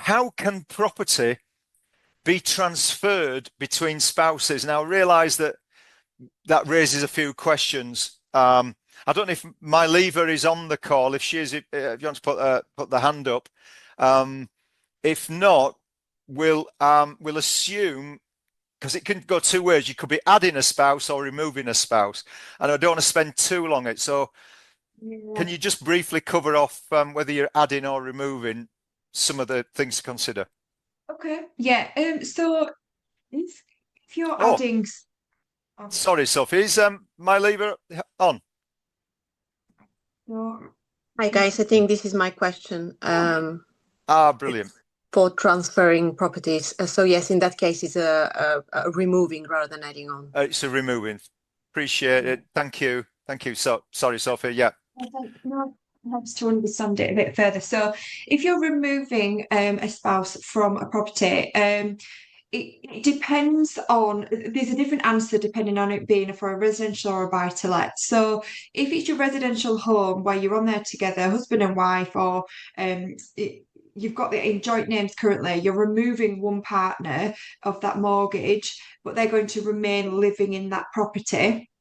how can property be transferred between spouses? Now, I realise that raises a few questions. I don't know if my lever is on the call. If she is, if you want to put the hand up. If not, we'll assume, because it can go two ways. You could be adding a spouse or removing a spouse, and I don't want to spend too long on it. So, can you just briefly cover off whether you're adding or removing some of the things to consider? Okay. Yeah. So if you're Oh, adding, oh, sorry, Sophie. Is my lever on? so Hi guys, I think this is my question. Brilliant. For transferring properties. So yes, in that case, it's a removing rather than adding on. It's a removing. Appreciate it. Thank you. Thank you. So sorry, Sophie. Yeah. I think no, helps to understand it a bit further. So if you're removing a spouse from a property, it depends on, there's a different answer depending on it being for a residential or a buy to let. So if it's your residential home where you're on there together, husband and wife, or you've got it in joint names currently, you're removing one partner of that mortgage, but they're going to remain living in that property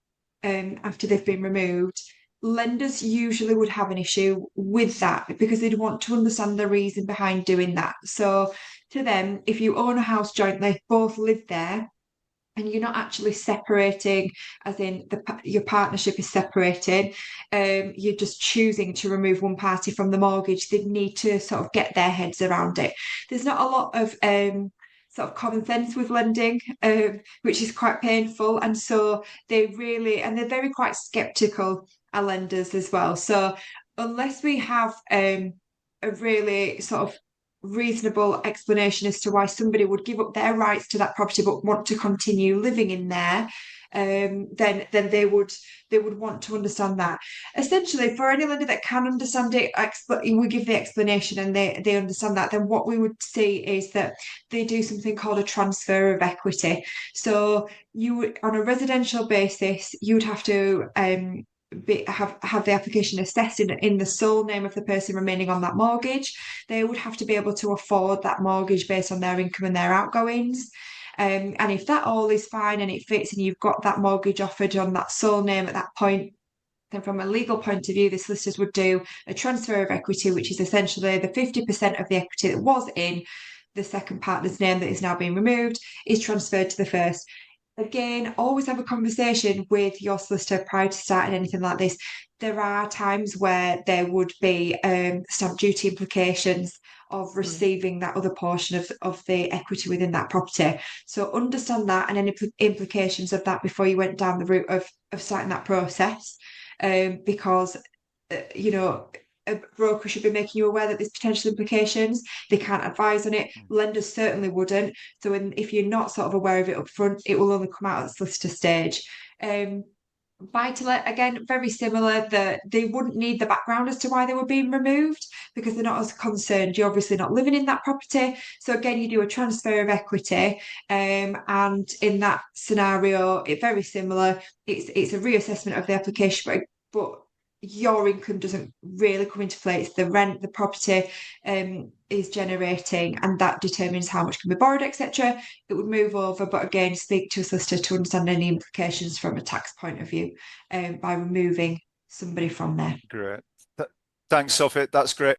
after they've been removed. Lenders usually would have an issue with that because they'd want to understand the reason behind doing that. So to them, if you own a house jointly, both live there, and you're not actually separating, as in your partnership is separated, you're just choosing to remove one party from the mortgage, they need to sort of get their heads around it. There's not a lot of sort of common sense with lending, which is quite painful. And so they're very quite skeptical, our lenders as well. So unless we have a really sort of reasonable explanation as to why somebody would give up their rights to that property but want to continue living in there, then they would want to understand that. Essentially, for any lender that can understand it, we give the explanation and they understand that. Then what we would see is that they do something called a transfer of equity. So you would, on a residential basis, you would have to have the application assessed in the sole name of the person remaining on that mortgage. They would have to be able to afford that mortgage based on their income and their outgoings. And if that all is fine and it fits and you've got that mortgage offered on that sole name at that point, then from a legal point of view, the solicitors would do a transfer of equity, which is essentially the 50% of the equity that was in the second partner's name that is now being removed is transferred to the first. Again, always have a conversation with your solicitor prior to starting anything like this. There are times where there would be stamp duty implications of receiving that other portion of the equity within that property. So understand that and any implications of that before you went down the route of starting that process. Because, you know, a broker should be making you aware that there's potential implications. They can't advise on it. Lenders certainly wouldn't. So if you're not sort of aware of it up front, it will only come out at the solicitor stage. Buy to let, again, very similar, that they wouldn't need the background as to why they were being removed because they're not as concerned. You're obviously not living in that property. So again, you do a transfer of equity. And in that scenario, it's very similar. It's a reassessment of the application, but your income doesn't really come into play. It's the rent the property is generating, and that determines how much can be borrowed, etc. It would move over, but again, speak to a solicitor to understand any implications from a tax point of view by removing somebody from there. Great. Thanks, Sophie. That's great.